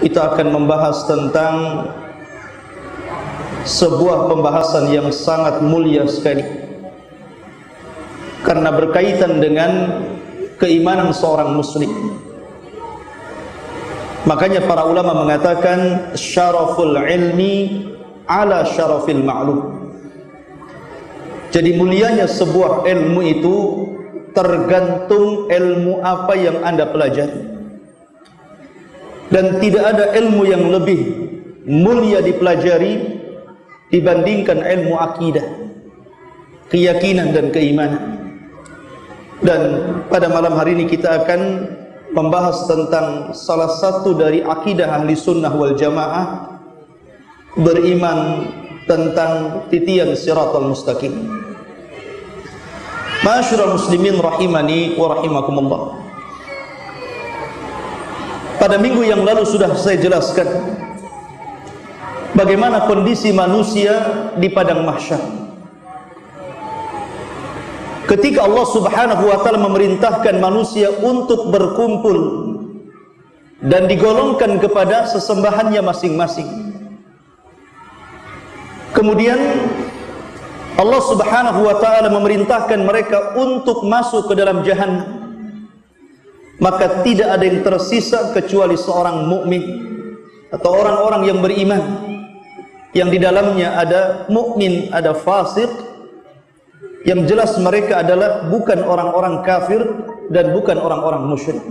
kita akan membahas tentang sebuah pembahasan yang sangat mulia sekali, karena berkaitan dengan keimanan seorang muslim. Makanya para ulama mengatakan syaraful ilmi ala syarafil ma'lum. Jadi mulianya sebuah ilmu itu tergantung ilmu apa yang Anda pelajari. Dan tidak ada ilmu yang lebih mulia dipelajari dibandingkan ilmu akidah, keyakinan dan keimanan. Dan pada malam hari ini kita akan membahas tentang salah satu dari akidah ahli sunnah wal jamaah, beriman tentang titian siratal mustaqim. Ma'asyiral muslimin rahimani wa rahimakumullah. Pada minggu yang lalu sudah saya jelaskan bagaimana kondisi manusia di padang mahsyar ketika Allah Subhanahu wa taala memerintahkan manusia untuk berkumpul dan digolongkan kepada sesembahannya masing-masing. Kemudian Allah Subhanahu wa taala memerintahkan mereka untuk masuk ke dalam jahannam. Maka tidak ada yang tersisa kecuali seorang mukmin atau orang-orang yang beriman, yang di dalamnya ada mukmin, ada fasik. Yang jelas mereka adalah bukan orang-orang kafir dan bukan orang-orang musyrik.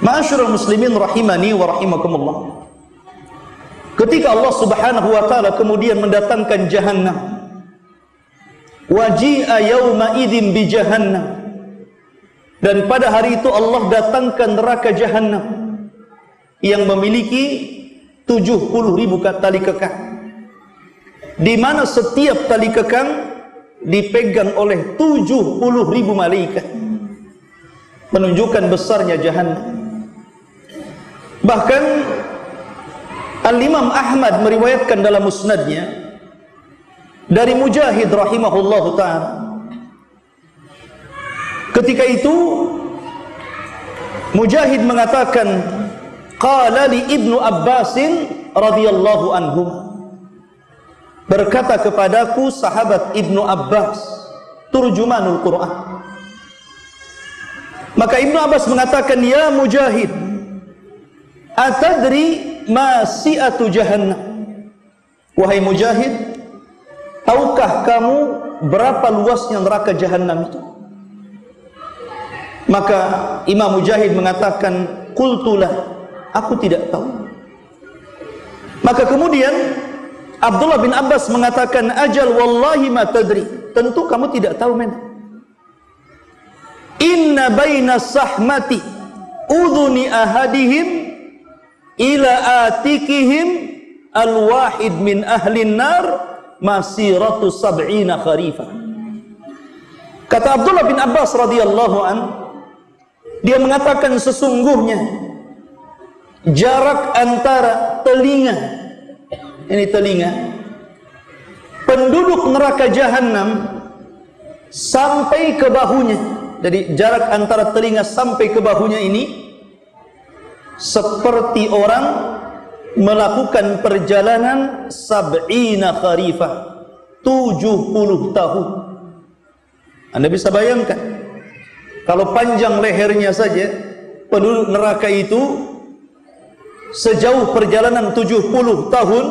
Ma'asyiral muslimin rahimani wa rahimakumullah. Ketika Allah Subhanahu wa taala kemudian mendatangkan jahannam, waji'a yauma idzin bi jahannam, dan pada hari itu Allah datangkan neraka jahannam yang memiliki 70.000 tali kekang, di mana setiap tali kekang dipegang oleh 70.000 malaikat, menunjukkan besarnya jahannam. Bahkan Al-Imam Ahmad meriwayatkan dalam musnadnya dari Mujahid rahimahullahu ta'ala. Ketika itu Mujahid mengatakan, qala li Ibnu Abbasin radhiyallahu anhu, berkata kepadaku sahabat Ibnu Abbas, turjumanul Quran. Maka Ibnu Abbas mengatakan, ya Mujahid, atadri ma si'atu jahannam? Wahai Mujahid, tahukah kamu berapa luasnya neraka jahannam itu? Maka Imam Mujahid mengatakan, qultulah, aku tidak tahu. Maka kemudian Abdullah bin Abbas mengatakan, ajal wallahi ma tadri, tentu kamu tidak tahu men. Inna baina sahmati udhuni ahadihim ila atikihim alwahid min ahlin nar masiratu sab'ina kharifah. Kata Abdullah bin Abbas radhiyallahu an, dia mengatakan sesungguhnya jarak antara telinga, ini telinga penduduk neraka jahanam sampai ke bahunya. Jadi jarak antara telinga sampai ke bahunya ini seperti orang melakukan perjalanan sab'ina kharifah, 70 tahun. Anda bisa bayangkan, kalau panjang lehernya saja penduduk neraka itu sejauh perjalanan 70 tahun,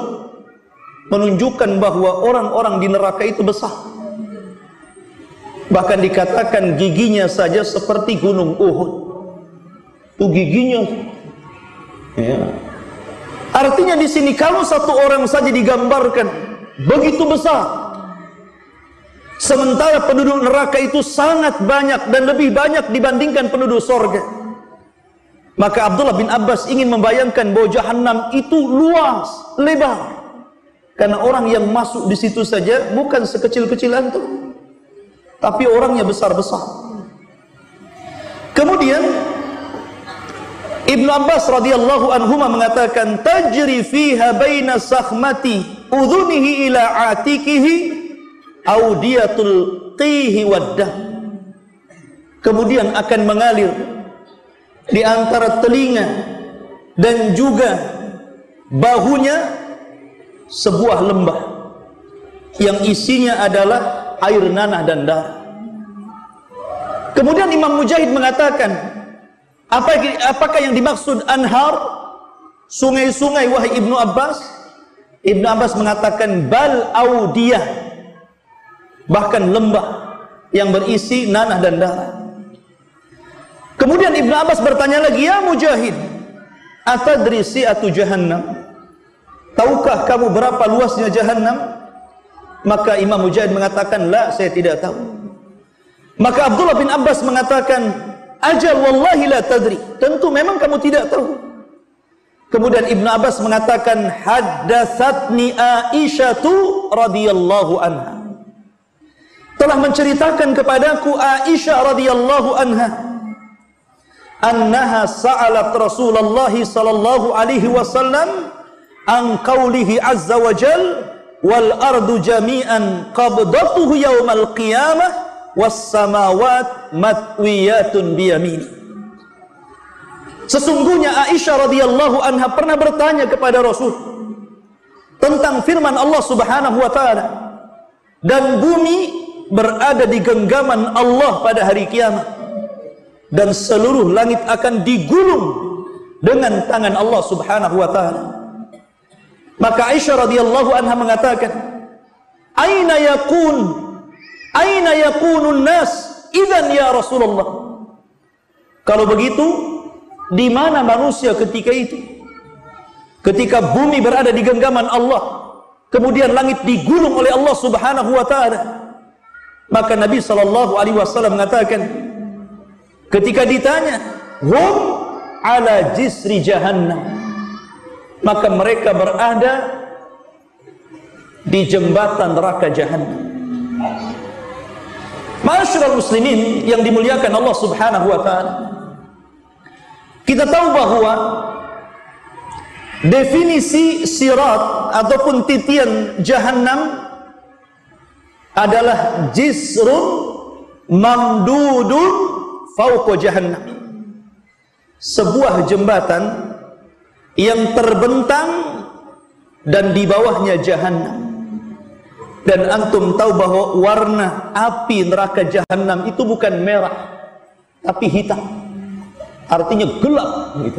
menunjukkan bahwa orang-orang di neraka itu besar. Bahkan dikatakan giginya saja seperti gunung Uhud. Itu giginya. Ya. Artinya di sini kalau satu orang saja digambarkan begitu besar, sementara penduduk neraka itu sangat banyak dan lebih banyak dibandingkan penduduk sorga. Maka Abdullah bin Abbas ingin membayangkan bahwa jahannam itu luas, lebar. Karena orang yang masuk di situ saja bukan sekecil-kecil antum, tapi orangnya besar-besar. Kemudian Ibnu Abbas radhiyallahu anhuma mengatakan, tajri fiha baina sakhmati udhunihi ila atikihi audiyatul qihi waddah. Kemudian akan mengalir di antara telinga dan juga bahunya sebuah lembah yang isinya adalah air nanah dan darah. Kemudian Imam Mujahid mengatakan, apakah yang dimaksud anhar, sungai-sungai wahai Ibnu Abbas? Ibnu Abbas mengatakan bal audiyah, bahkan lembah yang berisi nanah dan darah. Kemudian Ibnu Abbas bertanya lagi, ya Mujahid, atadri si'atu jahannam, tahukah kamu berapa luasnya jahannam? Maka Imam Mujahid mengatakan, la, saya tidak tahu. Maka Abdullah bin Abbas mengatakan, ajal wallahi la tadri, tentu memang kamu tidak tahu. Kemudian Ibnu Abbas mengatakan, haddatsatni Aisyatu radhiyallahu anha, telah menceritakan kepadaku Aisyah radhiyallahu anha, annaha sa'alat Rasulullah sallallahu alaihi wasallam an qaulihi azza wa jal wal ardu jami'an qabdatuhu yaumal qiyamah was samawat matwiyatun biyamini. Sesungguhnya Aisyah radhiyallahu anha pernah bertanya kepada Rasul tentang firman Allah Subhanahu wa taala, dan bumi berada di genggaman Allah pada hari kiamat, dan seluruh langit akan digulung dengan tangan Allah Subhanahu wa taala. Maka Aisyah radhiyallahu anha mengatakan, aina yakunun nas idzan ya Rasulullah? Kalau begitu, di mana manusia ketika itu? Ketika bumi berada di genggaman Allah, kemudian langit digulung oleh Allah Subhanahu wa taala. Maka Nabi sallallahu alaihi wasallam mengatakan, ketika ditanya, hum ala jisri jahannam, maka mereka berada di jembatan neraka jahannam. Ma'asyiral muslimin yang dimuliakan Allah Subhanahu wa taala, kita tahu bahwa definisi sirat ataupun titian jahannam adalah jisrun mamdudun fauqa jahannam, sebuah jembatan yang terbentang dan di bawahnya jahannam. Dan antum tahu bahwa warna api neraka jahannam itu bukan merah tapi hitam, artinya gelap gitu.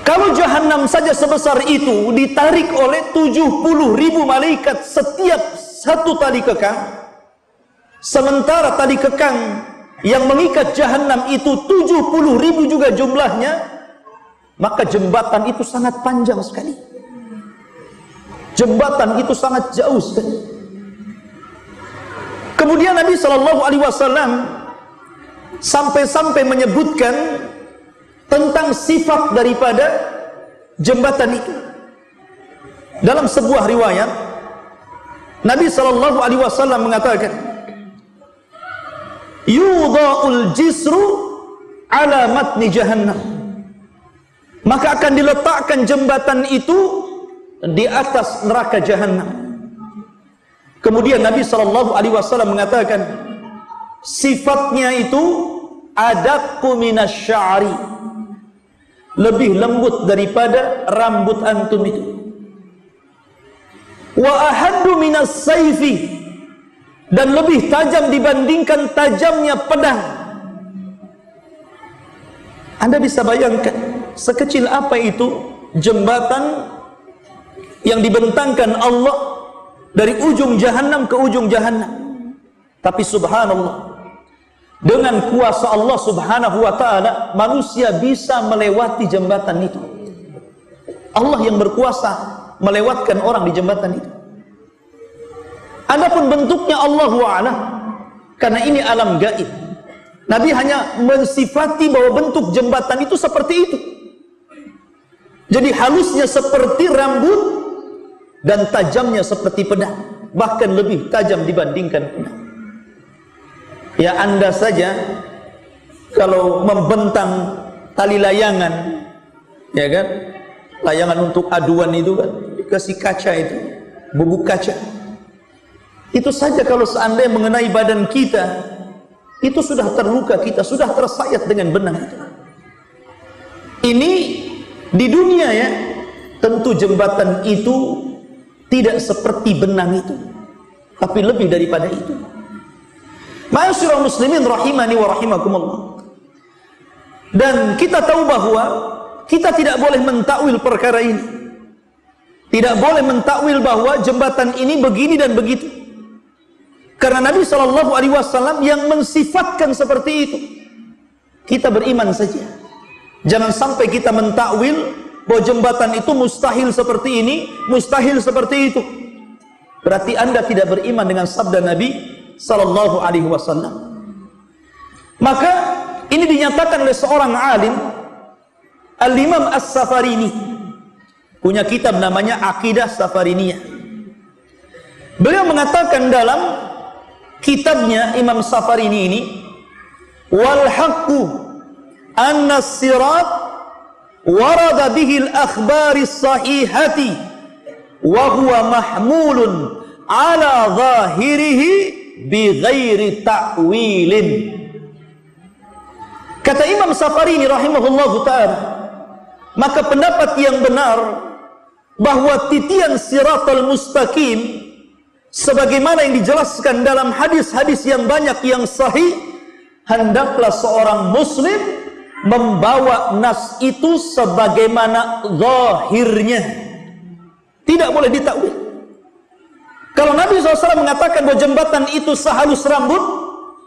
Kalau jahannam saja sebesar itu ditarik oleh 70.000 malaikat setiap satu tali kekang, sementara tali kekang yang mengikat jahannam itu 70.000 juga jumlahnya, maka jembatan itu sangat panjang sekali. Jembatan itu sangat jauh sekali. Kemudian Nabi sallallahu alaihi wasallam sampai-sampai menyebutkan tentang sifat daripada jembatan itu. Dalam sebuah riwayat, Nabi sallallahu alaihi wasallam mengatakan, yudha'ul jisru ala matni jahannam, maka akan diletakkan jembatan itu di atas neraka jahannam. Kemudian Nabi sallallahu alaihi wasallam mengatakan, sifatnya itu adaqqu minasy'ari, lebih lembut daripada rambut antum itu. Wa ahaddu minas sayfi, dan lebih tajam dibandingkan tajamnya pedang. Anda bisa bayangkan sekecil apa itu jembatan yang dibentangkan Allah dari ujung jahannam ke ujung jahannam. Tapi subhanallah, dengan kuasa Allah Subhanahu wa taala manusia bisa melewati jembatan itu. Allah yang berkuasa melewatkan orang di jembatan itu. Adapun bentuknya Allahu a'lam, karena ini alam gaib. Nabi hanya mensifati bahwa bentuk jembatan itu seperti itu. Jadi halusnya seperti rambut dan tajamnya seperti pedang, bahkan lebih tajam dibandingkan pedang. Ya, Anda saja kalau membentang tali layangan, ya kan, layangan untuk aduan itu kan dikasih kaca, itu bubuk kaca, itu saja kalau seandainya mengenai badan kita, itu sudah terluka, kita sudah tersayat dengan benang itu. Ini di dunia ya, tentu jembatan itu tidak seperti benang itu, tapi lebih daripada itu. Ma'asyiral muslimin rahimani wa rahimakumullah. Dan kita tahu bahwa kita tidak boleh mentakwil perkara ini. Tidak boleh mentakwil bahwa jembatan ini begini dan begitu. Karena Nabi SAW yang mensifatkan seperti itu. Kita beriman saja. Jangan sampai kita mentakwil bahwa jembatan itu mustahil seperti ini, mustahil seperti itu. Berarti Anda tidak beriman dengan sabda Nabi SAW. Maka ini dinyatakan oleh seorang alim, Al-Imam As-Safarini, punya kitab namanya Aqidah Safariniyah. Beliau mengatakan dalam kitabnya Imam Safarini ini, wal haqqu anna as-sirat warada bihi al-akhbari as-sahihati wa huwa mahmulun ala zahirihi bi ghairi ta'wilin. Kata Imam Safarini rahimahullahu ta'ala, maka pendapat yang benar bahwa titian siratal mustaqim sebagaimana yang dijelaskan dalam hadis-hadis yang banyak yang sahih, hendaklah seorang muslim membawa nas itu sebagaimana zahirnya, tidak boleh ditakwil. Kalau Nabi SAW mengatakan bahwa jembatan itu sehalus rambut,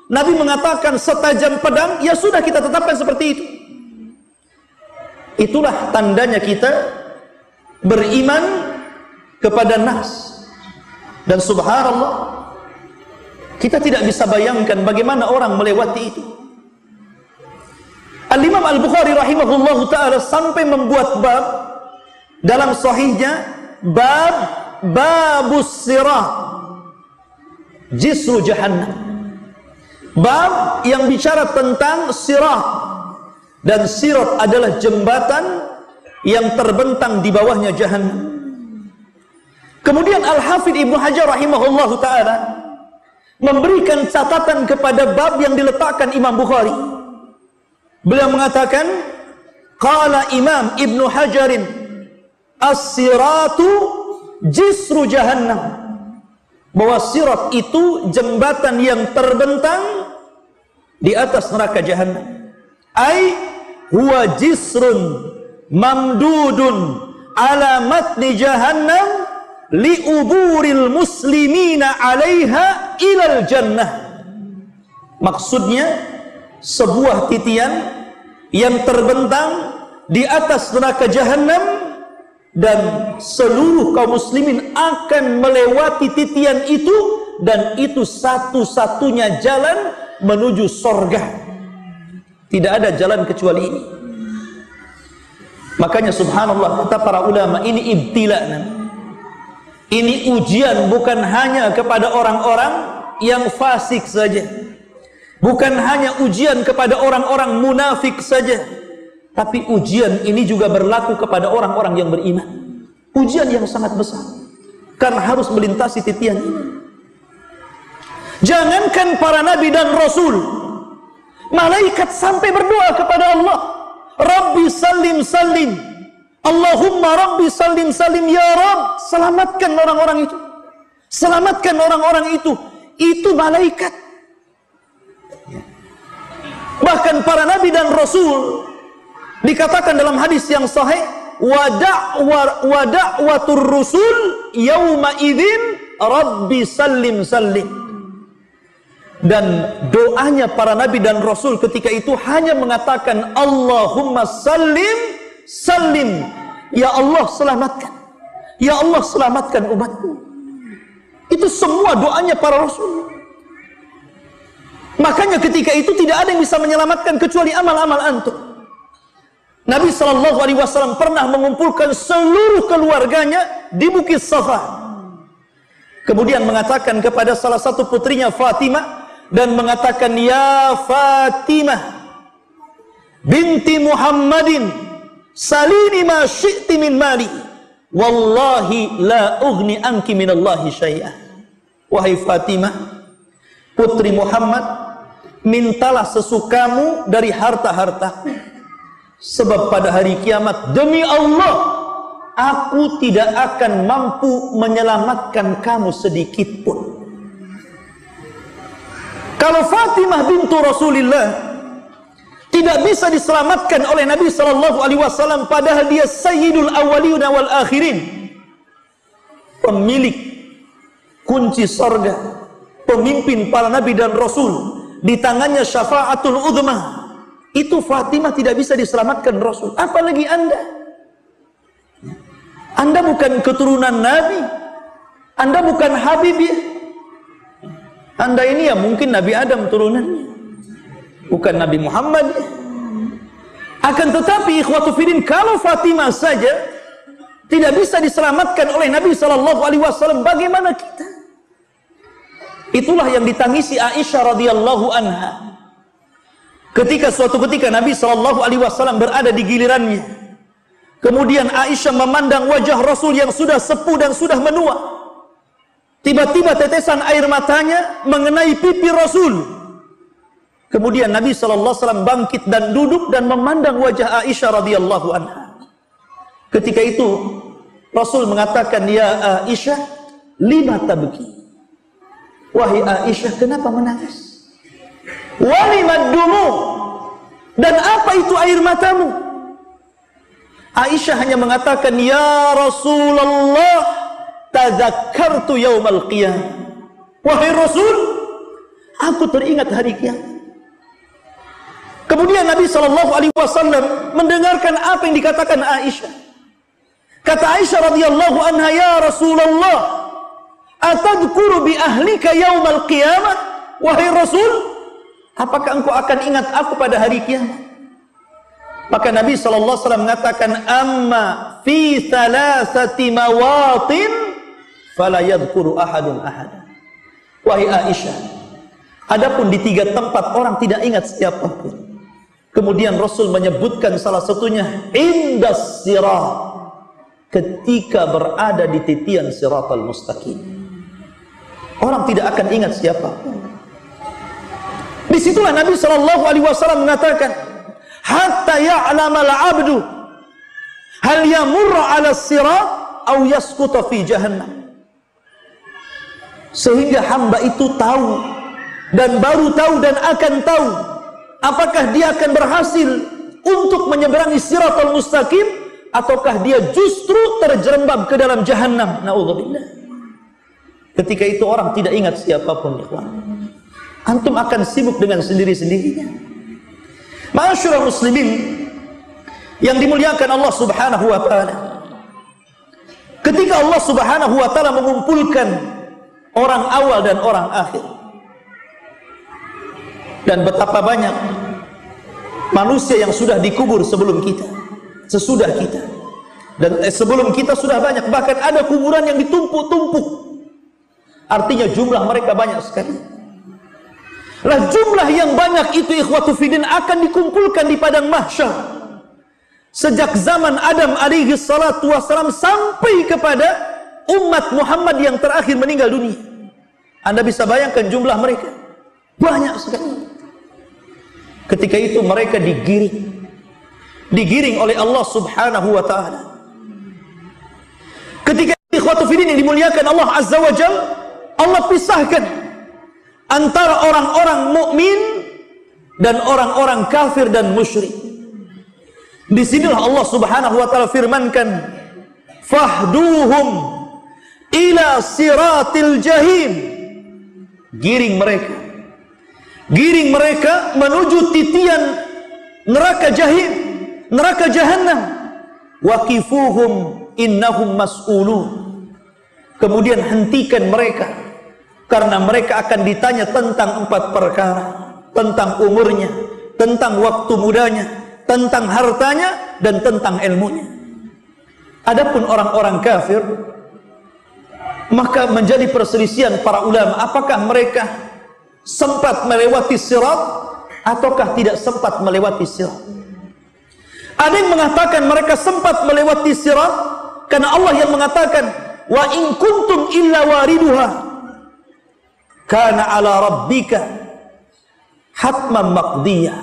Nabi mengatakan setajam pedang, ya sudah, kita tetapkan seperti itu. Itulah tandanya kita beriman kepada nas. Dan subhanallah, kita tidak bisa bayangkan bagaimana orang melewati itu. Al-Imam Al-Bukhari rahimahullahu ta'ala sampai membuat bab dalam sahihnya, babus sirat jisru jahannam. Bab yang bicara tentang sirat, dan sirat adalah jembatan yang terbentang di bawahnya jahannam. Kemudian Al-Hafidh Ibnu Hajar rahimahullahu ta'ala memberikan catatan kepada bab yang diletakkan Imam Bukhari. Beliau mengatakan, qala Imam Ibnu Hajarin as-siratu jisru jahannam, bahwa sirat itu jembatan yang terbentang di atas neraka jahannam. Ai huwa jisrun mamdudun ala matni jahannam liuburil muslimina alaiha ilal jannah. Maksudnya sebuah titian yang terbentang di atas neraka jahannam, dan seluruh kaum muslimin akan melewati titian itu, dan itu satu-satunya jalan menuju sorga. Tidak ada jalan kecuali ini. Makanya subhanallah, kata para ulama, ini ibtila. Ini ujian bukan hanya kepada orang-orang yang fasik saja, bukan hanya ujian kepada orang-orang munafik saja, tapi ujian ini juga berlaku kepada orang-orang yang beriman. Ujian yang sangat besar, karena harus melintasi titian ini. Jangankan para nabi dan rasul, malaikat sampai berdoa kepada Allah, Rabbi salim salim, Allahumma Rabbi salim salim, ya Rabb, selamatkan orang-orang itu, selamatkan orang-orang itu. Itu malaikat. Bahkan para nabi dan rasul dikatakan dalam hadis yang sahih, wa da'watur rusul yauma idzin Rabbi salim salim. Dan doanya para nabi dan rasul ketika itu hanya mengatakan Allahumma salim salim, ya Allah selamatkan, ya Allah selamatkan umatku. Itu semua doanya para rasul. Makanya ketika itu tidak ada yang bisa menyelamatkan kecuali amal-amal antum. Nabi SAW pernah mengumpulkan seluruh keluarganya di Bukit Safa, kemudian mengatakan kepada salah satu putrinya Fatimah, dan mengatakan, ya Fatimah binti Muhammadin salini ma syi'ti min mali, wallahi la ughni anki minallahi syai'ah. Wahai Fatimah, putri Muhammad, mintalah sesukamu dari harta-hartaku, Sebab pada hari kiamat, demi Allah, aku tidak akan mampu menyelamatkan kamu sedikit pun. Kalau Fatimah bintu Rasulullah tidak bisa diselamatkan oleh Nabi sallallahu alaihi wasallam, padahal dia sayyidul awwalin wal akhirin, pemilik kunci surga, pemimpin para nabi dan rasul, di tangannya syafaatul uzma, itu Fatimah tidak bisa diselamatkan Rasul. Apalagi Anda. Anda bukan keturunan Nabi, Anda bukan Habib ya. Anda ini ya mungkin Nabi Adam turunannya, bukan Nabi Muhammad ya. Akan tetapi ikhwatu fiddin, kalau Fatimah saja tidak bisa diselamatkan oleh Nabi sallallahu alaihi wasallam, bagaimana kita? Itulah yang ditangisi Aisyah radhiyallahu anha. Ketika suatu ketika Nabi sallallahu alaihi wasallam berada di gilirannya, kemudian Aisyah memandang wajah Rasul yang sudah sepuh dan sudah menua. Tiba-tiba tetesan air matanya mengenai pipi Rasul. Kemudian Nabi sallallahu alaihi wasallam bangkit dan duduk dan memandang wajah Aisyah radhiyallahu anha. Ketika itu Rasul mengatakan, "Ya Aisyah, lima tabki?" Wahai Aisyah, kenapa menangis? Walimad dumu, dan apa itu air matamu? Aisyah hanya mengatakan, "Ya Rasulullah, tazakkartu yaumal qiyamah." Wahai Rasul, aku teringat hari kiamat. Kemudian Nabi sallallahu alaihi wasallam mendengarkan apa yang dikatakan Aisyah. Kata Aisyah radhiyallahu anha, "Ya Rasulullah, atadhkuru bi ahlika yaumal qiyamah?" Wahai Rasul, apakah engkau akan ingat aku pada hari kiamat? Maka Nabi sallallahu alaihi wasallam mengatakan, "Amma fi thalathati mawatin fala yadhkuru ahadun ahada." Wahai Aisyah, adapun di 3 tempat orang tidak ingat siapapun. Kemudian Rasul menyebutkan salah satunya indas sirat, ketika berada di titian siratal mustaqim. Orang tidak akan ingat siapapun. Disitulah Nabi sallallahu alaihi wasallam mengatakan, hatta ya'lamal 'abdu hal yamurra 'ala sirat aw yasquta fi jahannam. Sehingga hamba itu tahu, dan baru tahu dan akan tahu, apakah dia akan berhasil untuk menyeberangi siratal mustaqim, ataukah dia justru terjerembab ke dalam jahannam. Na'udzubillah. Ketika itu orang tidak ingat siapapun, ikhwan. Antum akan sibuk dengan sendiri-sendirinya. Ma'asyiral muslimin yang dimuliakan Allah Subhanahu wa taala, ketika Allah Subhanahu wa taala mengumpulkan orang awal dan orang akhir, dan betapa banyak manusia yang sudah dikubur sebelum kita, sesudah kita, dan sebelum kita sudah banyak, bahkan ada kuburan yang ditumpuk-tumpuk, artinya jumlah mereka banyak sekali. Lah jumlah yang banyak itu ikhwatu fiddin akan dikumpulkan di padang mahsyar sejak zaman Adam alaihi salatu wassalam sampai kepada umat Muhammad yang terakhir meninggal dunia. Anda bisa bayangkan jumlah mereka banyak sekali. Ketika itu mereka digiring oleh Allah Subhanahu wa taala. Ketika ikhwatu fiddin yang dimuliakan Allah Azza wa Jalla, Allah pisahkan antara orang-orang mukmin dan orang-orang kafir dan musyrik. Disinilah Allah Subhanahu wa taala firmankan, "Fahduhum ila siratil jahim." Giring mereka menuju titian neraka jahim, neraka jahannam. Waqifuhum innahum mas'ulun. Kemudian hentikan mereka, karena mereka akan ditanya tentang 4 perkara, tentang umurnya, tentang waktu mudanya, tentang hartanya, dan tentang ilmunya. Adapun orang-orang kafir, maka menjadi perselisihan para ulama, apakah mereka sempat melewati sirat ataukah tidak sempat melewati sirat. Ada yang mengatakan mereka sempat melewati sirat, karena Allah yang mengatakan, "Wa in kuntum illa wariduha kana ala rabbika hatman maqdiyah."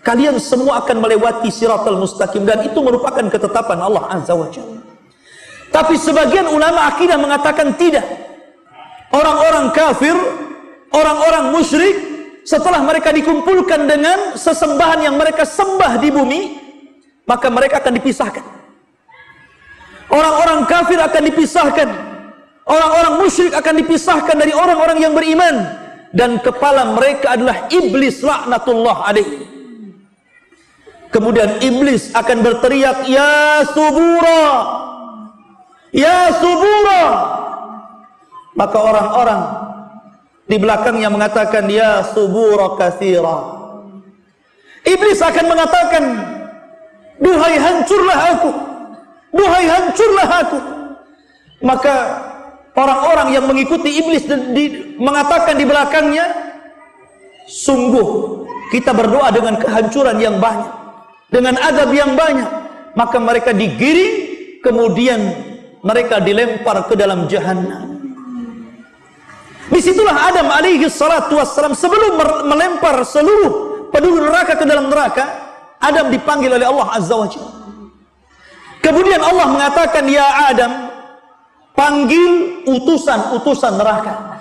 kalian semua akan melewati siratal mustaqim, dan itu merupakan ketetapan Allah Azza wa Jalla. Tapi sebagian ulama akidah mengatakan tidak. Orang-orang kafir, orang-orang musyrik, setelah mereka dikumpulkan dengan sesembahan yang mereka sembah di bumi, maka mereka akan dipisahkan. Orang-orang kafir akan dipisahkan, orang-orang musyrik akan dipisahkan dari orang-orang yang beriman, dan kepala mereka adalah iblis laknatullah alaihi. Kemudian iblis akan berteriak, ya subura, ya subura. Maka orang-orang di belakangnya mengatakan, ya subura katsira. Iblis akan mengatakan, duhai hancurlah aku, duhai hancurlah aku. Maka orang-orang yang mengikuti iblis mengatakan di belakangnya, sungguh kita berdoa dengan kehancuran yang banyak, dengan azab yang banyak. Maka mereka digiring, kemudian mereka dilempar ke dalam jahannam. Disitulah Adam alaihi salatu wassalam, sebelum melempar seluruh penduduk neraka ke dalam neraka, Adam dipanggil oleh Allah Azza wa Jalla. Kemudian Allah mengatakan, ya Adam, panggil utusan-utusan neraka.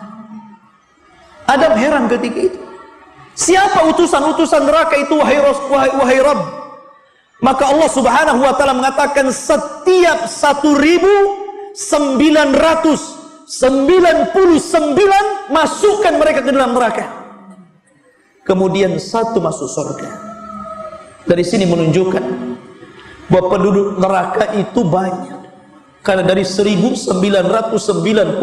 Adam heran ketika itu. Siapa utusan-utusan neraka itu, wahai Rabb? Maka Allah Subhanahu wa taala mengatakan, setiap 1999 masukkan mereka ke dalam neraka. Kemudian satu masuk surga. Dari sini menunjukkan bahwa penduduk neraka itu banyak. Karena dari 1999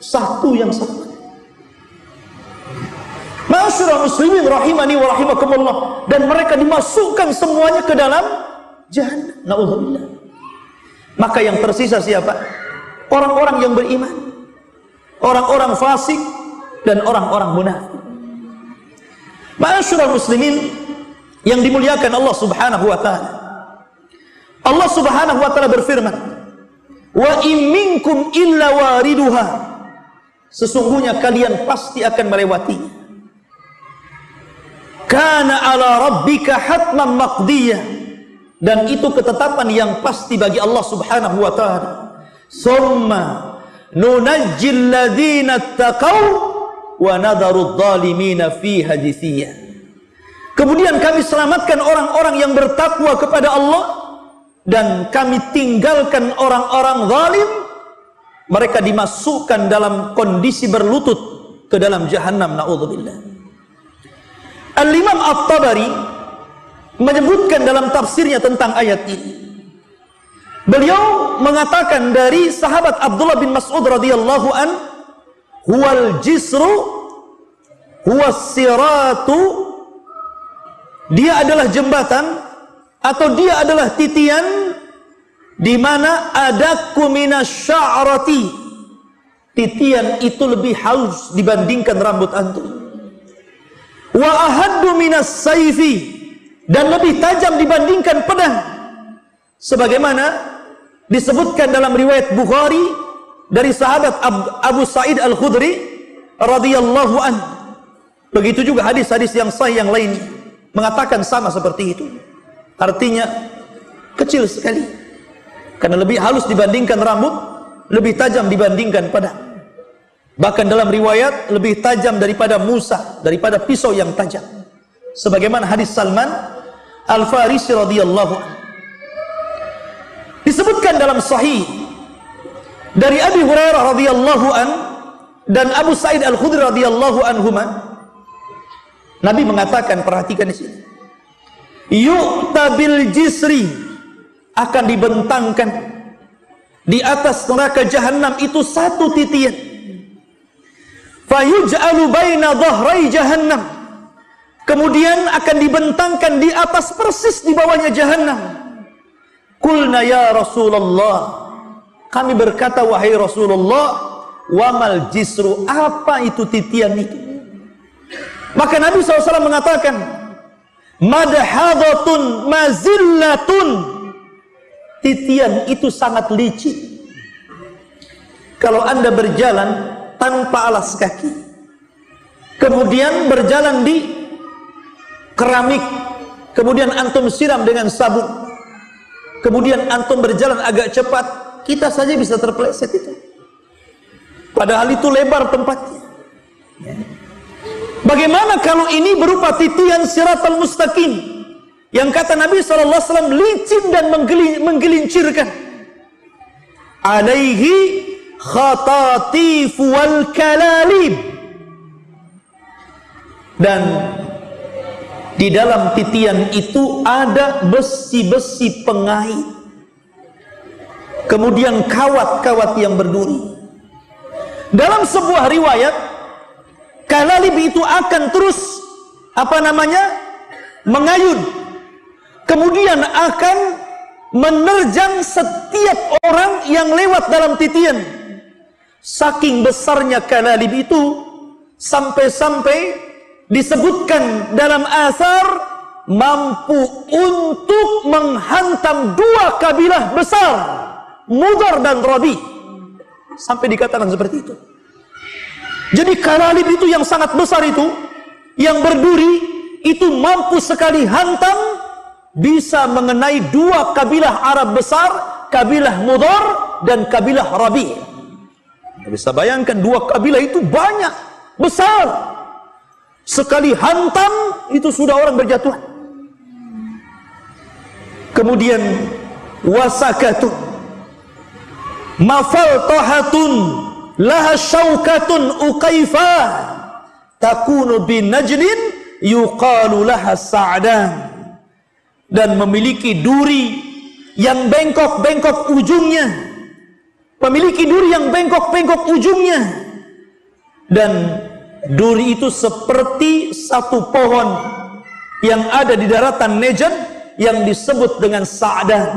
satu yang selamat. Ma'asyiral muslimin rahimani wa rahimakumullah, dan mereka dimasukkan semuanya ke dalam jahannam. Na'udzubillah. Maka yang tersisa siapa? Orang-orang yang beriman, orang-orang fasik, dan orang-orang munafik. Ma'asyiral muslimin yang dimuliakan Allah Subhanahu wa taala. Allah Subhanahu wa taala berfirman, "Wa in minkum illa wariduha." Sesungguhnya kalian pasti akan melewatinya. Kana ala rabbika hatman maqdiyah. Dan itu ketetapan yang pasti bagi Allah Subhanahu wa taala. Summa nunajjil ladzina taqaw wa nadharu adh-dhalimina fiha jithiya. Kemudian kami selamatkan orang-orang yang bertakwa kepada Allah, dan kami tinggalkan orang-orang zalim. Mereka dimasukkan dalam kondisi berlutut ke dalam jahannam. Na'udzubillah. Al-Imam At-Tabari menyebutkan dalam tafsirnya tentang ayat ini. Beliau mengatakan dari sahabat Abdullah bin Mas'ud radhiyallahu an, huwal jisru huwas siratu, dia adalah jembatan atau dia adalah titian di mana adaku minasya'rati. Titian itu lebih halus dibandingkan rambut antum. Wa ahaddu minas sayfi, dan lebih tajam dibandingkan pedang. Sebagaimana disebutkan dalam riwayat Bukhari dari sahabat Abu Sa'id Al-Khudri radhiyallahu anhu. Begitu juga hadis-hadis yang sahih yang lain mengatakan sama seperti itu. Artinya kecil sekali, karena lebih halus dibandingkan rambut, lebih tajam dibandingkan pedang. Bahkan dalam riwayat lebih tajam daripada Musa, daripada pisau yang tajam. Sebagaimana hadis Salman Al-Farisi radhiyallahu anhu. Disebutkan dalam sahih dari Abi Hurairah radhiyallahu an dan Abu Sa'id Al-Khudri radhiyallahu anhuma, Nabi mengatakan, perhatikan di sini, yu'ta bil jisri, akan dibentangkan di atas neraka jahanam itu satu titian, fayuj'alu baina dhahrai jahannam, kemudian akan dibentangkan di atas persis di bawahnya jahannam. Qulna ya Rasulullah, kami berkata wahai Rasulullah, wamal jisru, apa itu titian itu? Maka Nabi SAW mengatakan, madhadatun mazillatun, titian itu sangat licin. Kalau anda berjalan tanpa alas kaki, kemudian berjalan di keramik, kemudian antum siram dengan sabun, kemudian antum berjalan agak cepat, kita saja bisa terpeleset itu. Padahal itu lebar tempatnya. Bagaimana kalau ini berupa titian siratal mustaqim yang kata Nabi SAW licin dan menggelincirkan. Alaihi khatatif wal kalalib. Dan di dalam titian itu ada besi-besi pengait, kemudian kawat-kawat yang berduri. Dalam sebuah riwayat, kalalib itu akan terus mengayun, kemudian akan menerjang setiap orang yang lewat dalam titian. Saking besarnya kalalib itu, sampai-sampai disebutkan dalam asar mampu untuk menghantam dua kabilah besar, Mudar dan Rabi. Sampai dikatakan seperti itu. Jadi kalalib itu yang sangat besar itu, yang berduri, itu mampu sekali hantam, bisa mengenai dua kabilah Arab besar, kabilah Mudar dan kabilah Rabi. Bisa bayangkan dua kabilah itu banyak, besar. Sekali hantam, itu sudah orang berjatuhan. Kemudian wasakatun mafaltahatun laha syaukatun uqaifah takunu bin najdin yuqalu laha sa'dan. Dan memiliki duri yang bengkok-bengkok ujungnya, memiliki duri yang bengkok-bengkok ujungnya, dan duri itu seperti satu pohon yang ada di daratan Najd yang disebut dengan Sa'dan.